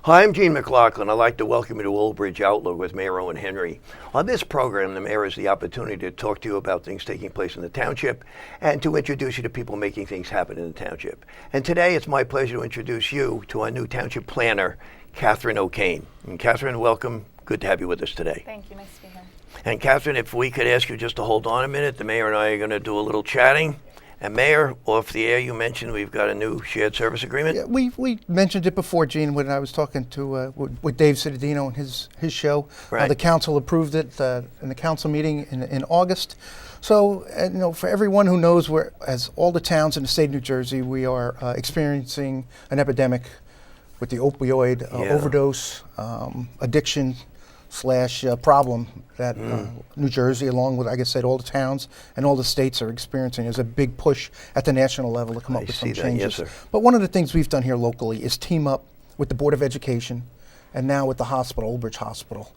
Hi, I'm Gene McLaughlin. I'd like to welcome you to Old Bridge Outlook with Mayor Owen Henry. On this program, the mayor has the opportunity to talk to you about things taking place in the township and to introduce you to people making things happen in the township. And today, it's my pleasure to introduce you to our new township planner, Catherine O'Kane. And Catherine, welcome. Good to have you with us today. Thank you. Nice to be here. And Catherine, if we could ask you just to hold on a minute, the mayor and I are going to do a little chatting. And Mayor, off the air, you mentioned we've got a new shared service agreement. Yeah, we mentioned it before, Gene, when I was talking to with Dave Cittadino and his show. Right. The council approved it in the council meeting in August. So, for everyone who knows, as all the towns in the state of New Jersey, we are experiencing an epidemic with the opioid overdose addiction / problem that New Jersey, along with, like I said, all the towns and all the states are experiencing. There's a big push at the national level to come up with some changes. Yes, sir. But one of the things we've done here locally is team up with the Board of Education and now with the hospital, Old Bridge Hospital,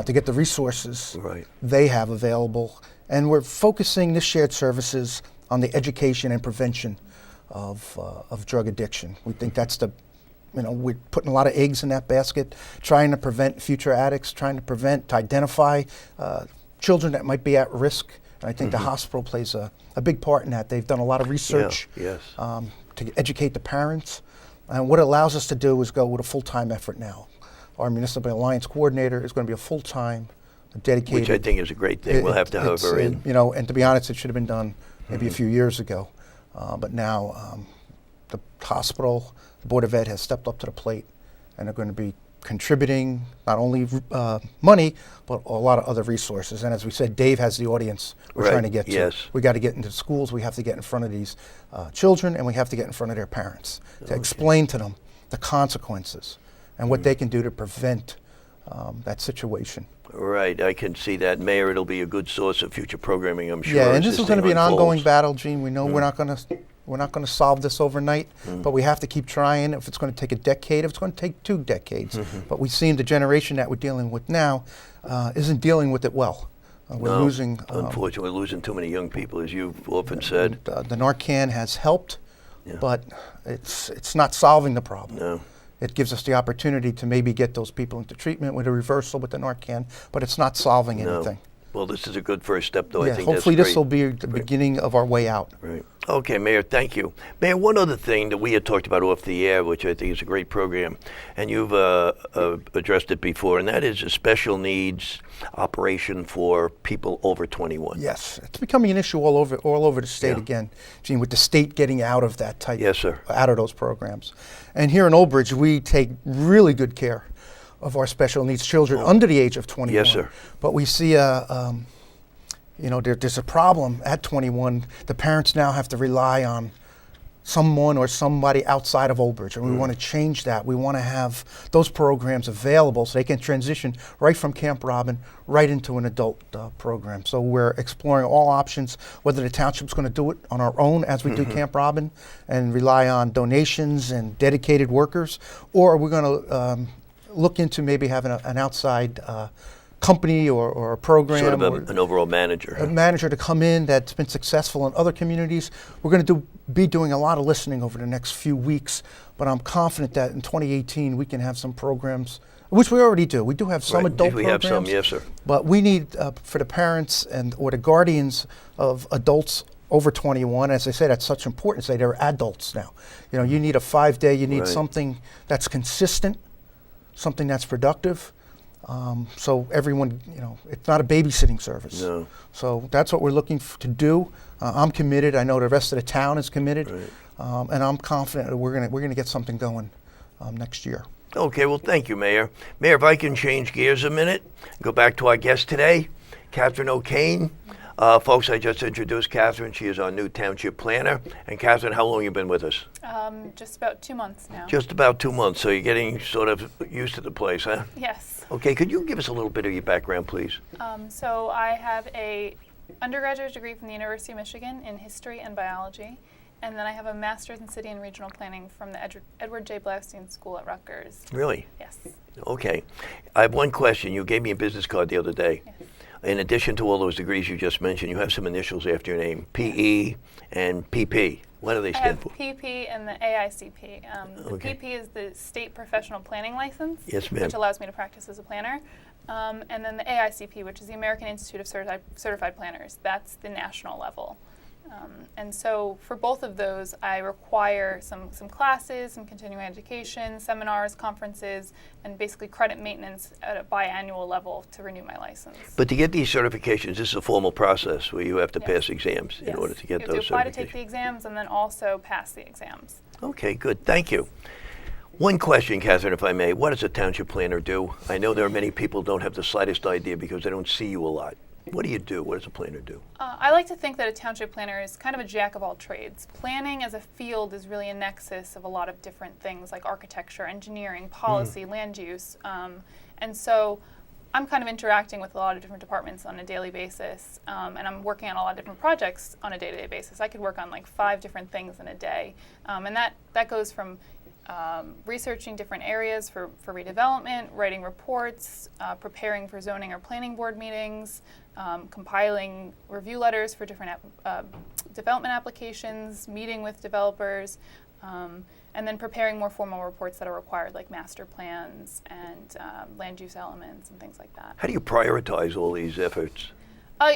to get the resources they have available. And we're focusing this shared services on the education and prevention of drug addiction. We think that's we're putting a lot of eggs in that basket, trying to prevent future addicts, trying to identify children that might be at risk. And I think the hospital plays a big part in that. They've done a lot of research to educate the parents. And what it allows us to do is go with a full-time effort now. Our Municipal Alliance Coordinator is going to be a full-time, dedicated. Which I think is a great thing. We'll have to have her in. And to be honest, it should have been done maybe a few years ago. But now the hospital, the Board of Ed has stepped up to the plate and are going to be contributing not only money, but a lot of other resources. And as we said, Dave has the audience we're trying to get to. Yes. We got to get into schools, we have to get in front of these children, and we have to get in front of their parents to explain to them the consequences and what they can do to prevent that situation. Right, I can see that. Mayor, it'll be a good source of future programming, I'm sure. Yeah, and this is going to be an ongoing unfolds. battle, Gene. We know we're not going to solve this overnight, but we have to keep trying. If it's going to take a decade, if it's going to take 2 decades. But we see the generation that we're dealing with now isn't dealing with it well. We're losing. Unfortunately, we're losing too many young people, as you've often said. The Narcan has helped, but it's not solving the problem. No. It gives us the opportunity to maybe get those people into treatment with a reversal with the Narcan, but it's not solving anything. Well, this is a good first step, though. I think hopefully that's this will be the beginning of our way out. Right. Okay, Mayor, thank you. Mayor, one other thing that we had talked about off the air, which I think is a great program, and you've addressed it before, and that is a special needs operation for people over 21. Yes, it's becoming an issue all over the state again, Gene, with the state getting out of that type, out of those programs. And here in Old Bridge, we take really good care of our special needs children under the age of 21. Yes, sir. But we see there's a problem at 21. The parents now have to rely on someone or somebody outside of Old Bridge, and we want to change that. We want to have those programs available so they can transition right from Camp Robin right into an adult program. So we're exploring all options, whether the township's going to do it on our own as we do Camp Robin and rely on donations and dedicated workers, or we're going to look into maybe having an outside company or a program. Sort of an overall manager. A manager to come in that's been successful in other communities. We're going to be doing a lot of listening over the next few weeks, but I'm confident that in 2018 we can have some programs, which we already do. We do have some adult programs. We have some, yes, sir. But we need, for the parents or the guardians of adults over 21, as I say, that's such importance. They're adults now. You need a 5-day, you need something that's consistent, something that's productive. So everyone, it's not a babysitting service. No. So that's what we're looking to do. I'm committed. I know the rest of the town is committed, and I'm confident that we're gonna get something going next year. Okay, well, thank you, Mayor. Mayor, if I can change gears a minute, go back to our guest today, Catherine O'Kane. Folks, I just introduced Catherine. She is our new township planner. And Catherine, how long have you been with us? Just about 2 months now. Just about 2 months. So you're getting sort of used to the place, huh? Yes. Okay, could you give us a little bit of your background, please? So I have a undergraduate degree from the University of Michigan in history and biology. And then I have a master's in city and regional planning from the Edward J. Blaustein School at Rutgers. Really? Yes. Okay. I have one question. You gave me a business card the other day. Yes. In addition to all those degrees you just mentioned, you have some initials after your name, PE and PP. What do they I stand have for? PP and the AICP. The Okay. PP is the State Professional Planning License, Yes, ma'am. which allows me to practice as a planner. And then the AICP, which is the American Institute of Certified Planners. That's the national level. And so for both of those, I require some classes, some continuing education, seminars, conferences, and basically credit maintenance at a biannual level to renew my license. But to get these certifications, this is a formal process where you have to Yes. pass exams in Yes. order to get you those have to apply to take the certifications. exams and then also pass the exams. Okay, good. Thank you. One question, Catherine, if I may. What does a township planner do? I know there are many people who don't have the slightest idea because they don't see you a lot. What do you do? What does a planner do? I like to think that a township planner is kind of a jack of all trades. Planning as a field is really a nexus of a lot of different things like architecture, engineering, policy, land use. And so I'm kind of interacting with a lot of different departments on a daily basis, and I'm working on a lot of different projects on a day-to-day basis. I could work on like 5 different things in a day, and that goes from researching different areas for redevelopment, writing reports, preparing for zoning or planning board meetings, compiling review letters for different development applications, meeting with developers, and then preparing more formal reports that are required, like master plans and land use elements and things like that. How do you prioritize all these efforts?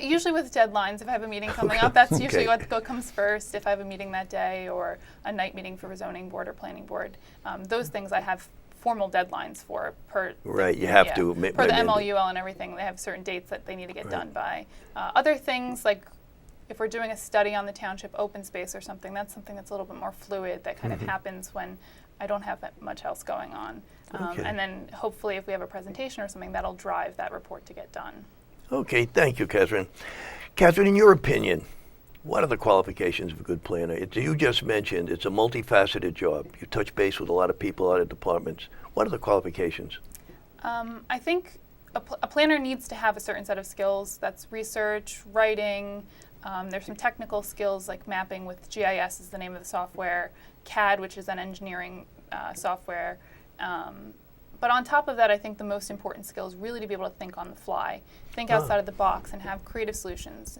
Usually with deadlines. If I have a meeting coming up, that's usually Okay. what comes first. If I have a meeting that day or a night meeting for a zoning board or planning board, those things I have formal deadlines for per Right, you have to. per the MLUL and everything. They have certain dates that they need to get done by. Other things like if we're doing a study on the township open space or something, that's something that's a little bit more fluid that kind of happens when I don't have that much else going on. Okay. And then hopefully if we have a presentation or something, that'll drive that report to get done. Okay, thank you, Catherine. Catherine, in your opinion, what are the qualifications of a good planner? You just mentioned it's a multifaceted job. You touch base with a lot of people, a lot of departments. What are the qualifications? I think a planner needs to have a certain set of skills. That's research, writing. There's some technical skills like mapping with GIS is the name of the software, CAD, which is an engineering software. But on top of that, I think the most important skill is really to be able to think on the fly, think outside of the box, and have creative solutions.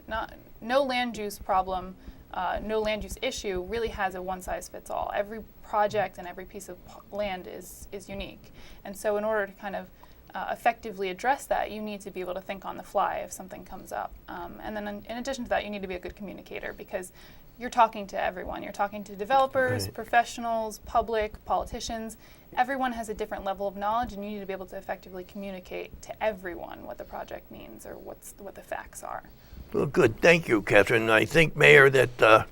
No land use problem, no land use issue really has a one-size-fits-all. Every project and every piece of land is unique. And so in order to kind of effectively address that, you need to be able to think on the fly if something comes up. And then in addition to that, you need to be a good communicator because you're talking to everyone. You're talking to developers, Right. professionals, public, politicians. Everyone has a different level of knowledge, and you need to be able to effectively communicate to everyone what the project means or what the facts are. Well, good. Thank you, Catherine. I think, Mayor, that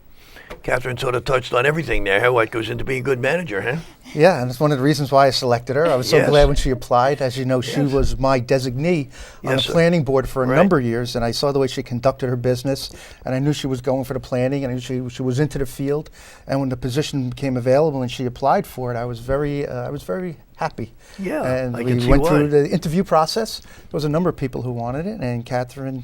Catherine sort of touched on everything there, what goes into being a good manager, huh? Yeah, and it's one of the reasons why I selected her. I was so Yes. glad when she applied. As you know, she Yes. was my designee on Yes, the sir. planning board for a Right. number of years, and I saw the way she conducted her business, and I knew she was going for the planning, and I knew she was into the field. And when the position became available and she applied for it, I was very happy. Yeah, and I we can see went why. through the interview process. There was a number of people who wanted it, and Catherine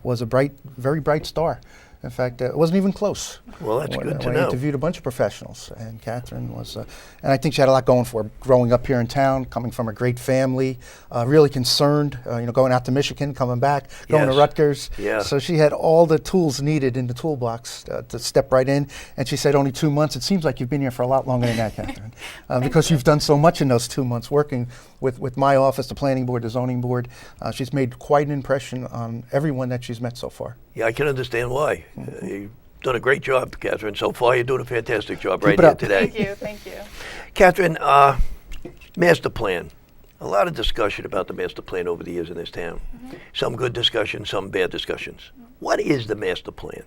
was a very bright star. In fact, it wasn't even close. Well, that's good to When I know. interviewed a bunch of professionals, and Catherine was, and I think she had a lot going for her. Growing up here in town, coming from a great family, really concerned, going out to Michigan, coming back, going to Yes. Rutgers. Yeah. So she had all the tools needed in the toolbox to step right in. And she said, only 2 months. It seems like you've been here for a lot longer than that, Catherine, because you've done so much in those 2 months working with my office, the planning board, the zoning board. She's made quite an impression on everyone that she's met so far. Yeah, I can understand why. You've done a great job, Catherine. So far, you're doing a fantastic job Keep right it here up. today. Thank you. Catherine, master plan. A lot of discussion about the master plan over the years in this town. Some good discussions, some bad discussions. What is the master plan?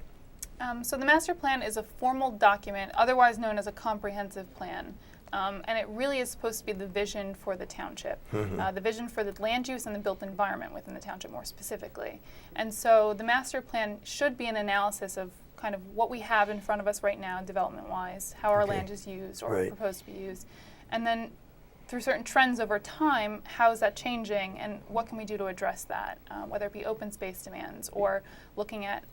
So the master plan is a formal document, otherwise known as a comprehensive plan. And it really is supposed to be the vision for the township, the vision for the land use and the built environment within the township more specifically. And so the master plan should be an analysis of kind of what we have in front of us right now development-wise, how our Okay. land is used or Right. proposed to be used. And then through certain trends over time, how is that changing and what can we do to address that, whether it be open space demands or looking at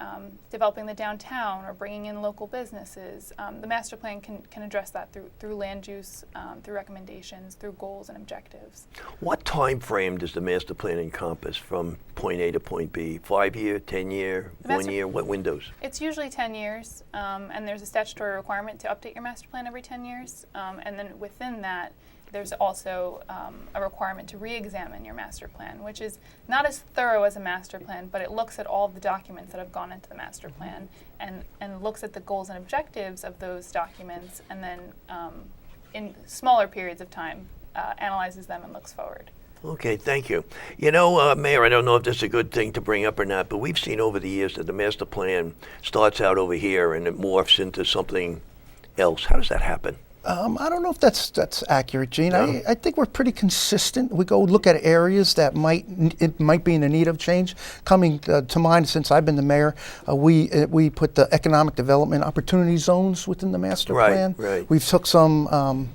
developing the downtown or bringing in local businesses. The master plan can address that through land use, through recommendations, through goals and objectives. What time frame does the master plan encompass from point A to point B? 5 year, 10 year, 1 year? What windows? It's usually 10 years, and there's a statutory requirement to update your master plan every 10 years. And then within that, there's also a requirement to re-examine your master plan, which is not as thorough as a master plan, but it looks at all of the documents that have gone into the master plan and looks at the goals and objectives of those documents, and then in smaller periods of time analyzes them and looks forward. Okay, thank you. You know, Mayor, I don't know if this is a good thing to bring up or not, but we've seen over the years that the master plan starts out over here and it morphs into something else. How does that happen? I don't know if that's accurate, Gene. No? I think we're pretty consistent. We go look at areas that might be in the need of change. Coming to mind, since I've been the mayor, we put the economic development opportunity zones within the master plan. Right. We've took some.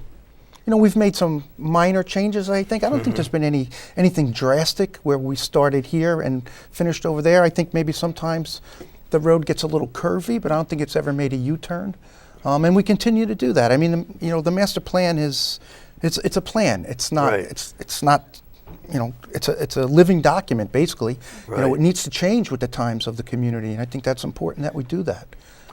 We've made some minor changes, I think. I don't think there's been anything drastic where we started here and finished over there. I think maybe sometimes the road gets a little curvy, but I don't think it's ever made a U-turn. And we continue to do that. I mean, the master plan it's a plan. It's not, Right. it's not, it's a living document, basically. Right. It needs to change with the times of the community, and I think that's important that we do that.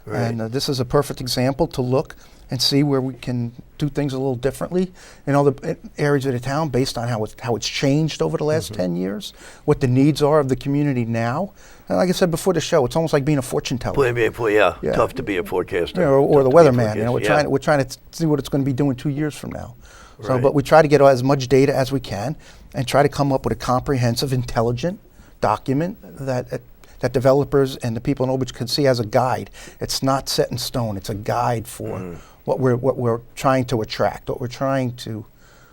Right. And this is a perfect example to look and see where we can do things a little differently in other areas of the town based on how it's changed over the last 10 years, what the needs are of the community now. And like I said before the show, it's almost like being a fortune teller. Yeah, Yeah. tough to be a forecaster. Or the Tough to be a weatherman. forecaster, We're trying to see what it's going to be doing 2 years from now. So, Right. but we try to get as much data as we can and try to come up with a comprehensive, intelligent document that developers and the people in Old Bridge can see as a guide. It's not set in stone. It's a guide for what we're trying to attract, what we're trying to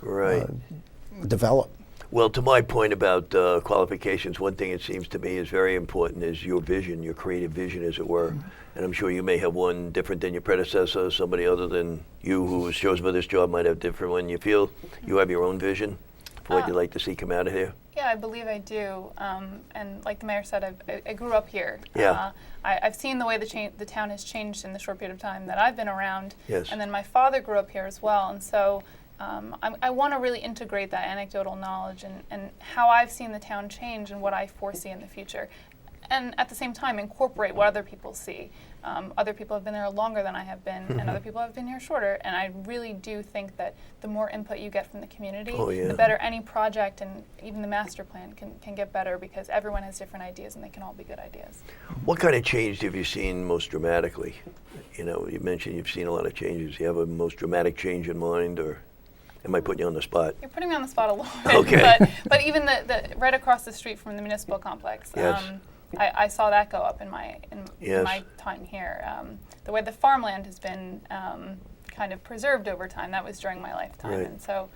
Right. develop. Well, to my point about qualifications, one thing it seems to me is very important is your vision, your creative vision, as it were. And I'm sure you may have one different than your predecessor. Somebody other than you who was chosen for this job might have a different one. You feel you have your own vision for what you'd like to see come out of here? Yeah, I believe I do. And like the mayor said, I grew up here. Yeah. I've seen the way the town has changed in the short period of time that I've been around. Yes. And then my father grew up here as well. And so I want to really integrate that anecdotal knowledge and how I've seen the town change and what I foresee in the future. And at the same time, incorporate what other people see. Other people have been there longer than I have been, and other people have been here shorter. And I really do think that the more input you get from the community, the better any project and even the master plan can get better, because everyone has different ideas and they can all be good ideas. What kind of change have you seen most dramatically? You mentioned you've seen a lot of changes. You have a most dramatic change in mind, or am I putting you on the spot? You're putting me on the spot a little bit. Okay. But even the right across the street from the municipal complex. Yes. I saw that go up in my Yes. my time here. The way the farmland has been kind of preserved over time, that was during my lifetime, Right. and so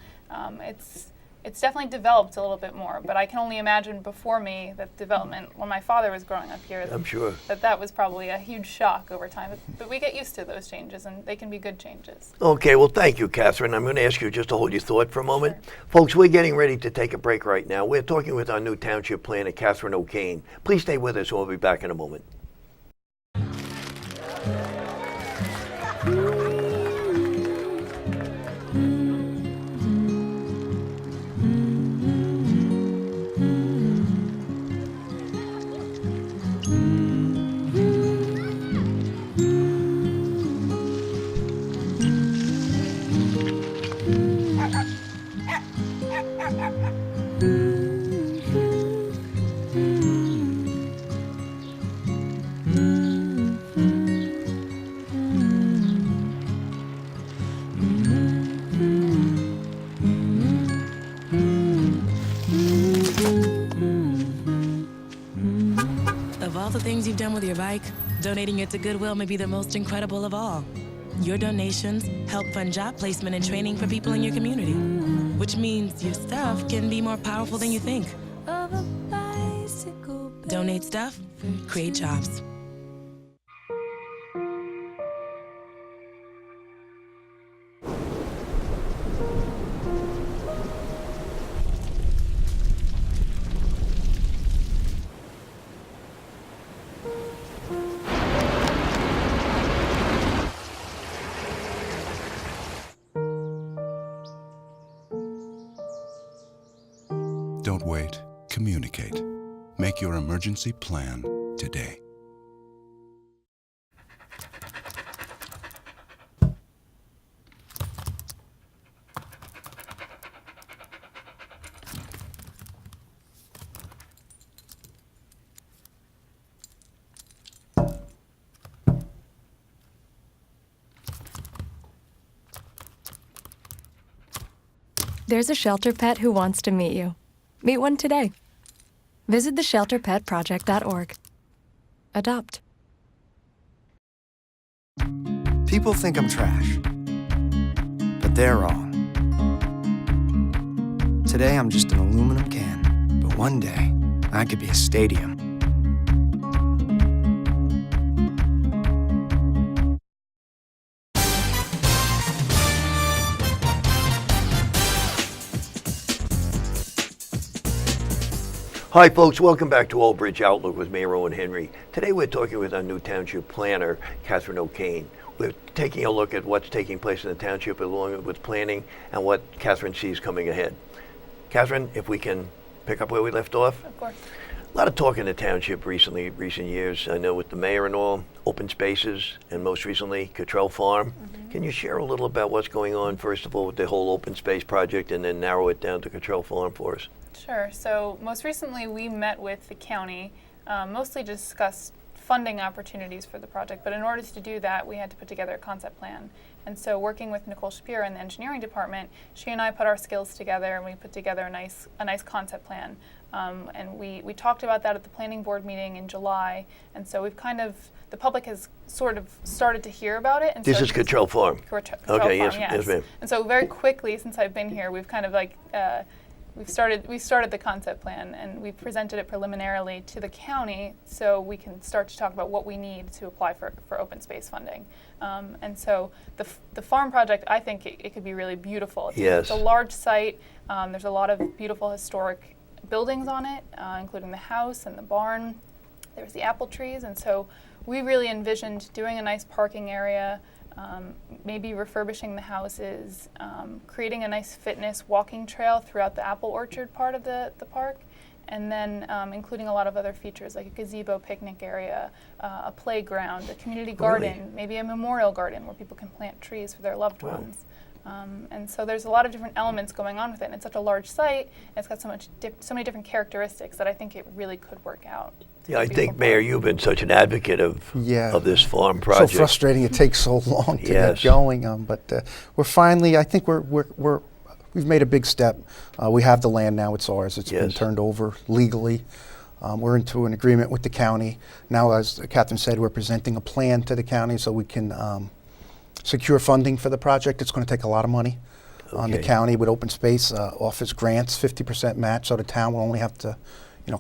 it's definitely developed a little bit more. But I can only imagine before me that development, when my father was growing up here, I'm sure. that was probably a huge shock over time. But we get used to those changes, and they can be good changes. Okay, well, thank you, Catherine. I'm going to ask you just to hold your thought for a moment. Folks, we're getting ready to take a break right now. We're talking with our new township planner, Catherine O'Kane. Please stay with us, and we'll be back in a moment. Of all the things you've done with your bike, donating it to Goodwill may be the most incredible of all. Your donations help fund job placement and training for people in your community, which means your stuff can be more powerful than you think. Donate stuff, create jobs. Don't wait. Communicate. Make your emergency plan today. There's a shelter pet who wants to meet you. Meet one today. Visit theshelterpetproject.org. Adopt. People think I'm trash, but they're wrong. Today I'm just an aluminum can, but one day I could be a stadium. Hi folks, welcome back to Old Bridge Outlook with Mayor Owen Henry. Today we're talking with our new township planner, Catherine O'Kane. We're taking a look at what's taking place in the township along with planning and what Catherine sees coming ahead. Catherine, if we can pick up where we left off. Of course. A lot of talk in the township recent years, I know with the mayor and all, open spaces, and most recently, Cottrell Farm. Can you share a little about what's going on, first of all, with the whole open space project, and then narrow it down to Cottrell Farm for us? Sure. So most recently we met with the county, mostly to discuss funding opportunities for the project. But in order to do that, we had to put together a concept plan. And so working with Nicole Shapiro in the engineering department, she and I put our skills together and we put together a nice concept plan. And we talked about that at the planning board meeting in July. And so we've the public has sort of started to hear about it. And This so is Cottrell Farm. Cottrell Okay, Farm, yes, ma'am. And so very quickly, since I've been here, we've kind of we started the concept plan, and we presented it preliminarily to the county so we can start to talk about what we need to apply for open space funding. And so the farm project, I think it could be really beautiful. It's a large site. There's a lot of beautiful historic buildings on it, including the house and the barn. There's the apple trees, and so we really envisioned doing a nice parking area, maybe refurbishing the houses, creating a nice fitness walking trail throughout the apple orchard part of the park, and then including a lot of other features like a gazebo picnic area, a playground, a community garden, maybe a memorial garden where people can plant trees for their loved ones. And so there's a lot of different elements going on with it. And it's such a large site, and it's got so many different characteristics that I think it really could work out. Yeah, I think, Mayor, you've been such an advocate of this farm project. So frustrating it takes so long to get going. But we're finally, I think we've made a big step. We have the land now, it's ours. It's been turned over legally. We're into an agreement with the county. Now, as Catherine said, we're presenting a plan to the county so we can secure funding for the project. It's going to take a lot of money on the county with open space, offers grants, 50% match, so the town will only have to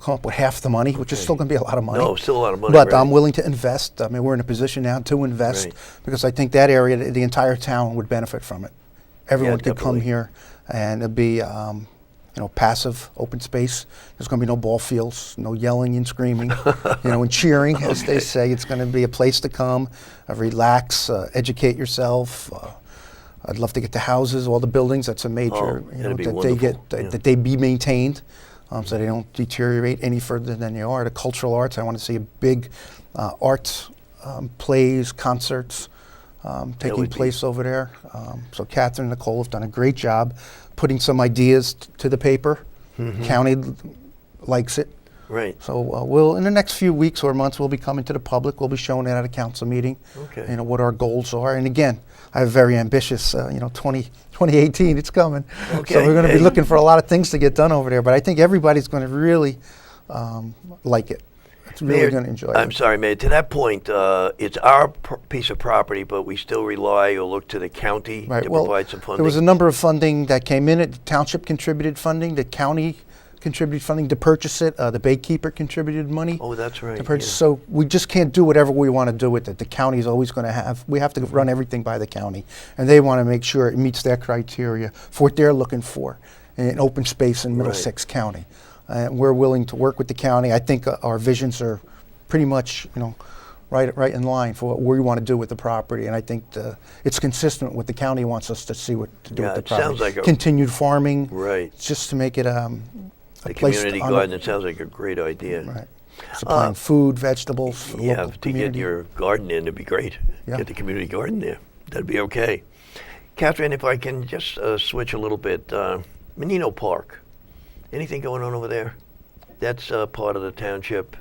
come up with half the money, which is still going to be a lot of money. No, still a lot of money. But I'm willing to invest. I mean, we're in a position now to invest because I think that area, the entire town would benefit from it. Everyone could come here and it'd be, passive open space. There's going to be no ball fields, no yelling and screaming, and cheering, as they say. It's going to be a place to come, relax, educate yourself. I'd love to get the houses, all the buildings. That's a major, that they be maintained. So they don't deteriorate any further than they are. The cultural arts, I want to see a big arts, plays, concerts taking place over there. So Catherine and Nicole have done a great job putting some ideas to the paper. County likes it. Right. So we'll, in the next few weeks or months, we'll be coming to the public. We'll be showing it at a council meeting, what our goals are. And again, I have very ambitious, 2018, it's coming. So we're going to be looking for a lot of things to get done over there. But I think everybody's going to really like it. It's really going to enjoy it. I'm sorry, Mayor. To that point, it's our piece of property, but we still rely or look to the county to provide some funding. There was a number of funding that came in. The township contributed funding. The county contributed funding to purchase it. The Baykeeper contributed money. Oh, that's right. To purchase. So we just can't do whatever we want to do with it. The county is always going to have, we have to run everything by the county. And they want to make sure it meets their criteria for what they're looking for in open space in Middlesex County. And we're willing to work with the county. I think our visions are pretty much, right in line for what we want to do with the property. And I think it's consistent with what the county wants us to see what to do with the property. Sounds like continued farming. Right. Just to make it The place community on the- garden, it sounds like a great idea. Right. Supplying food, vegetables for the Yeah, local to community. get your garden in, it'd be great. Yeah. Get the community garden there. That'd be okay. Catherine, if I can just switch a little bit. Menino Park, anything going on over there? That's part of the township,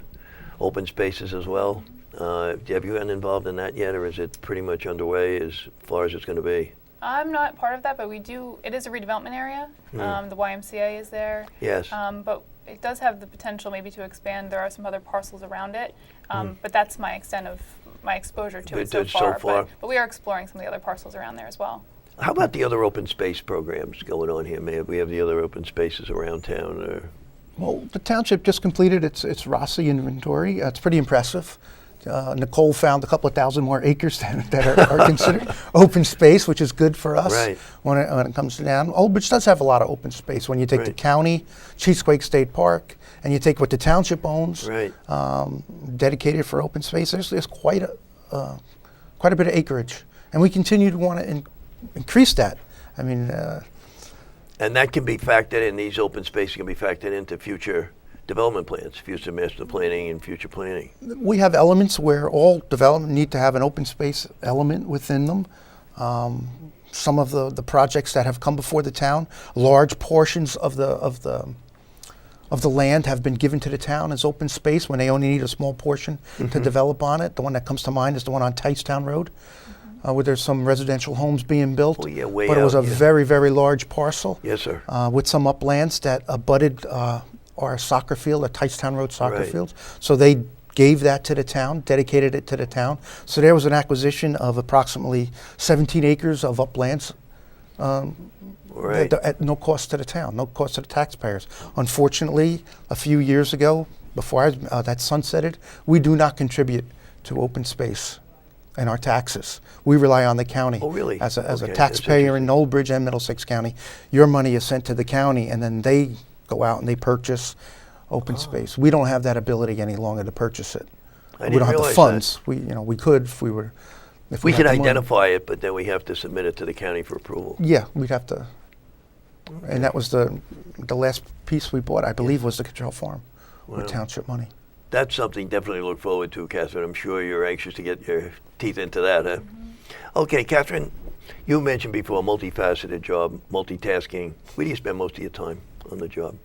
open spaces as well. Have you gotten involved in that yet, or is it pretty much underway as far as it's going to be? I'm not part of that, but it is a redevelopment area. The YMCA is there. Yes. But it does have the potential maybe to expand. There are some other parcels around it. But that's my extent of my exposure to it so It's so far. far. But we are exploring some of the other parcels around there as well. How about the other open space programs going on here? We have the other open spaces around town? Or? Well, the township just completed its Rossi inventory. It's pretty impressive. Nicole found a couple of thousand more acres that are considered open space, which is good for us Right. when it comes down. Old Bridge does have a lot of open space. When you take the Right. county, Chesapeake State Park, and you take what the township owns, Right. dedicated for open space, there's quite a bit of acreage, and we continue to want to increase that. I mean, And that can be factored in, these open spaces can be factored into future development plans, future master planning and future planning. we have elements where all development need to have an open space element within them. Some of the projects that have come before the town, large portions of the land have been given to the town as open space when they only need a small portion to develop on it. The one that comes to mind is the one on Tightstown Road, where there's some residential homes being built. Oh, yeah, way but it was a out, yeah. very, very large parcel. Yes, sir. With some uplands that abutted our soccer field, our Tightstown Road soccer Right. field. So they gave that to the town, dedicated it to the town. So there was an acquisition of approximately 17 acres of uplands Right. at no cost to the town, no cost to the taxpayers. Unfortunately, a few years ago, before that sunsetted, we do not contribute to open space in our taxes. We rely on the county. Oh, really? As a Okay, that's taxpayer in Old Bridge and Middlesex County, your money is sent to the county, and then they go out and they purchase open space. We don't have that ability any longer to purchase it. I We didn't don't have the realize funds. We could if we were. If We had could the money. identify it, but then we have to submit it to the county for approval. Yeah, we'd have to. And that was the last piece we bought, I believe, was the control farm with township money. That's something definitely to look forward to, Catherine. I'm sure you're anxious to get your teeth into that, huh? Okay, Catherine, you mentioned before multifaceted job, multitasking. Where do you spend most of your time on the job?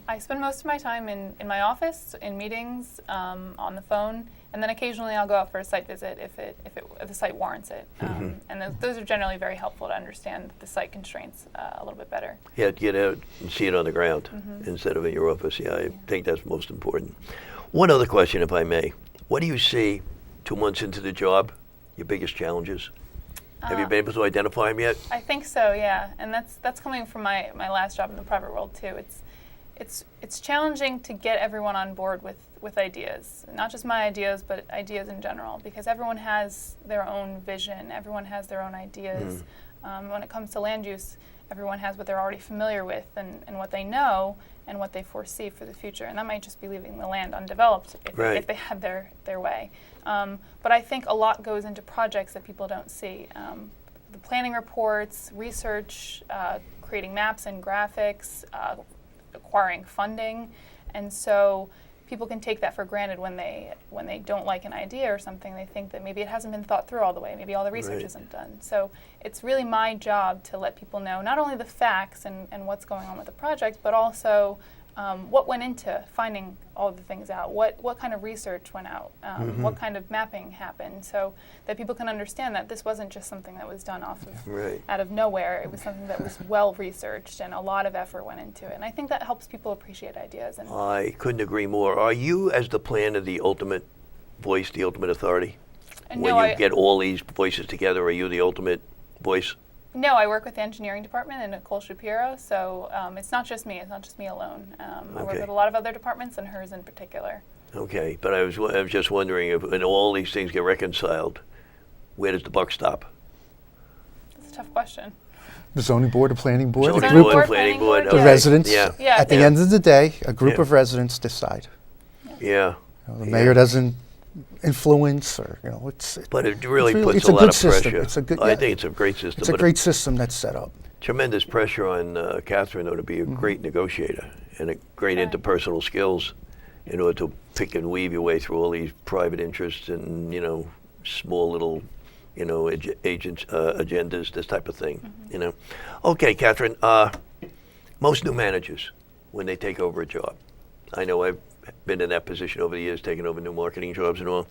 I spend most of my time in my office, in meetings, on the phone, and then occasionally I'll go out for a site visit if the site warrants it. And those are generally very helpful to understand the site constraints a little bit better. Yeah, to get out and see it on the ground instead of in your office. Yeah, I think that's most important. One other question, if I may. What do you see 2 months into the job, your biggest challenges? Have you been able to identify them yet? I think so, yeah, and that's coming from my last job in the private world too. It's challenging to get everyone on board with ideas, not just my ideas, but ideas in general, because everyone has their own vision, everyone has their own ideas. When it comes to land use, everyone has what they're already familiar with and what they know and what they foresee for the future, and that might just be leaving the land undeveloped if they had their way. But I think a lot goes into projects that people don't see. The planning reports, research, creating maps and graphics, acquiring funding, and so people can take that for granted when they don't like an idea or something. They think that maybe it hasn't been thought through all the way, maybe all the research Right. isn't done. So it's really my job to let people know not only the facts and what's going on with the project, but also what went into finding all of the things out, what kind of research went out, what kind of mapping happened, so that people can understand that this wasn't just something that was done out of nowhere. It was something that was well researched and a lot of effort went into it. And I think that helps people appreciate ideas. And I couldn't agree more. Are you, as the planner, the ultimate voice, the ultimate authority? When you get all these voices together, are you the ultimate voice? No, I work with the engineering department and Nicole Shapiro, so it's not just me. It's not just me alone. I work with a lot of other departments and hers in particular. Okay, but I was just wondering if when all these things get reconciled, where does the buck stop? That's a tough question. The zoning board, the planning board, Zoning the Zoning group board, of planning board, the okay. residents. Yeah. Yeah, At the yeah. end of the day, a group Yeah. of residents decide. Yeah. The mayor doesn't influence, or it's. But it really it's puts it's a lot good of system. pressure. It's a good. I yeah, think it's a great system. it's a but great system that's set up. tremendous pressure on Catherine, though, to be a great negotiator and a great interpersonal skills in order to pick and weave your way through all these private interests and, small little, agendas, this type of thing, Okay, Catherine, most new managers, when they take over a job, I know I've been in that position over the years, taking over new marketing jobs and all,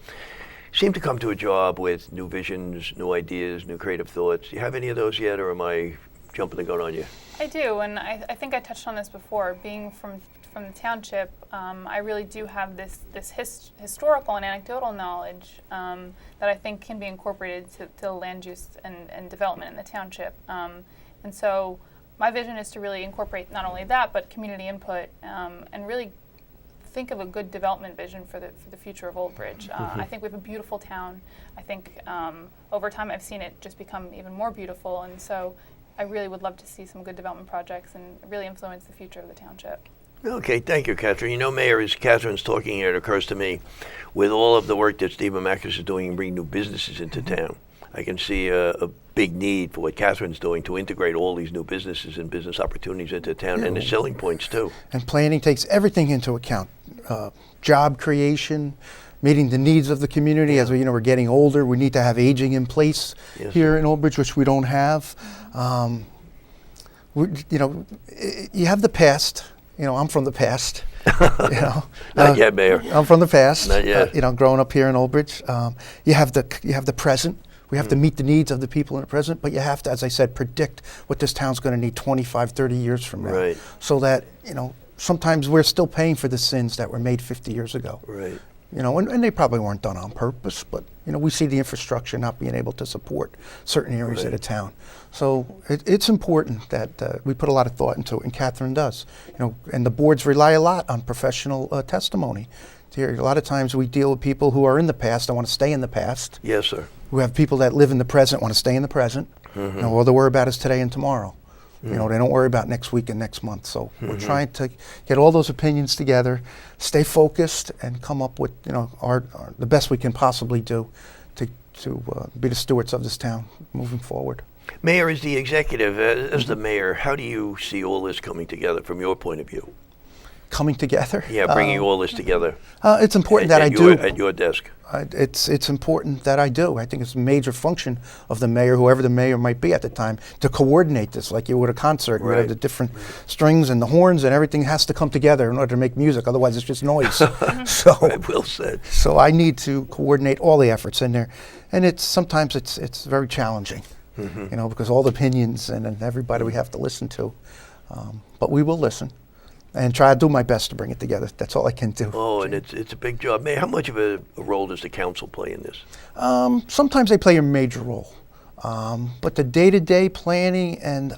seem to come to a job with new visions, new ideas, new creative thoughts. Do you have any of those yet, or am I jumping the gun on you? I do, and I think I touched on this before. Being from the township, I really do have this historical and anecdotal knowledge that I think can be incorporated to land use and development in the township. And so my vision is to really incorporate not only that, but community input and really think of a good development vision for the future of Old Bridge. I think we have a beautiful town. I think over time I've seen it just become even more beautiful, and so I really would love to see some good development projects and really influence the future of the township. Okay, thank you, Catherine. Mayor, as Catherine's talking here, it occurs to me, with all of the work that Stephen Macus is doing in bringing new businesses into town, I can see a big need for what Catherine's doing to integrate all these new businesses and business opportunities into town and the selling points too. And planning takes everything into account. Job creation, meeting the needs of the community. As we're getting older, we need to have aging in place here in Old Bridge, which we don't have. You have the past. I'm from the past. Not yet, Mayor. I'm from the past. Not yet. Growing up here in Old Bridge, you have the present. We have to meet the needs of the people in the present, but you have to, as I said, predict what this town's going to need 25, 30 years from now. Right. So that, sometimes we're still paying for the sins that were made 50 years ago. Right. And they probably weren't done on purpose, but, we see the infrastructure not being able to support certain areas of the town. So it's important that we put a lot of thought into it, and Catherine does. And the boards rely a lot on professional testimony. A lot of times we deal with people who are in the past and want to stay in the past. Yes, sir. We have people that live in the present, want to stay in the present. All they worry about is today and tomorrow. They don't worry about next week and next month. So we're trying to get all those opinions together, stay focused, and come up with the best we can possibly do to be the stewards of this town moving forward. Mayor, as the executive, as the mayor, how do you see all this coming together from your point of view? Coming together? Yeah, bringing all this together. It's important that I do. At your desk. It's important that I do. I think it's a major function of the mayor, whoever the mayor might be at the time, to coordinate this like you would a concert. Right. You have the different strings and the horns, and everything has to come together in order to make music. Otherwise, it's just noise. So, Well said. So I need to coordinate all the efforts in there, and sometimes it's very challenging, because all the opinions and everybody we have to listen to. But we will listen. And try to do my best to bring it together. That's all I can do. Oh, and it's a big job. Mayor, how much of a role does the council play in this? Sometimes they play a major role. But the day-to-day planning and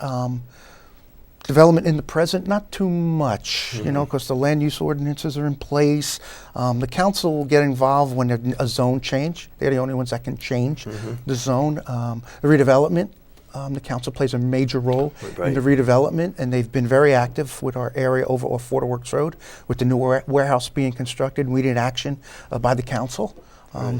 development in the present, not too much, because the land use ordinances are in place. The council will get involved when there's a zone change. They're the only ones that can change the zone. The redevelopment. The council plays a major role in the redevelopment, and they've been very active with our area over off Waterworks Road, with the new warehouse being constructed. We need action by the council.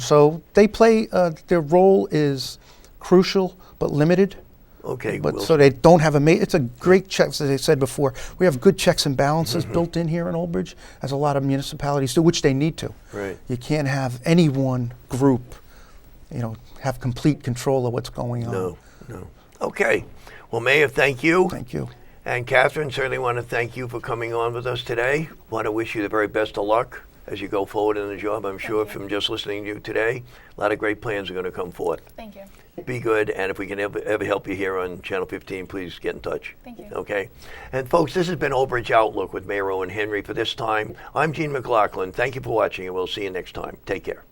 So they play, their role is crucial but limited. Okay. But so they don't have it's a great check, as I said before. We have good checks and balances built in here in Old Bridge, as a lot of municipalities do, which they need to. Right. You can't have any one group, have complete control of what's going on. No. Okay. Well, Mayor, thank you. Thank you. And Catherine, certainly want to thank you for coming on with us today. Want to wish you the very best of luck as you go forward in the job. I'm sure from just listening to you today, a lot of great plans are going to come forth. Thank you. Be good, and if we can ever help you here on Channel 15, please get in touch. Thank you. Okay? And folks, this has been Old Bridge Outlook with Mayor Owen Henry for this time. I'm Gene McLaughlin. Thank you for watching, and we'll see you next time. Take care.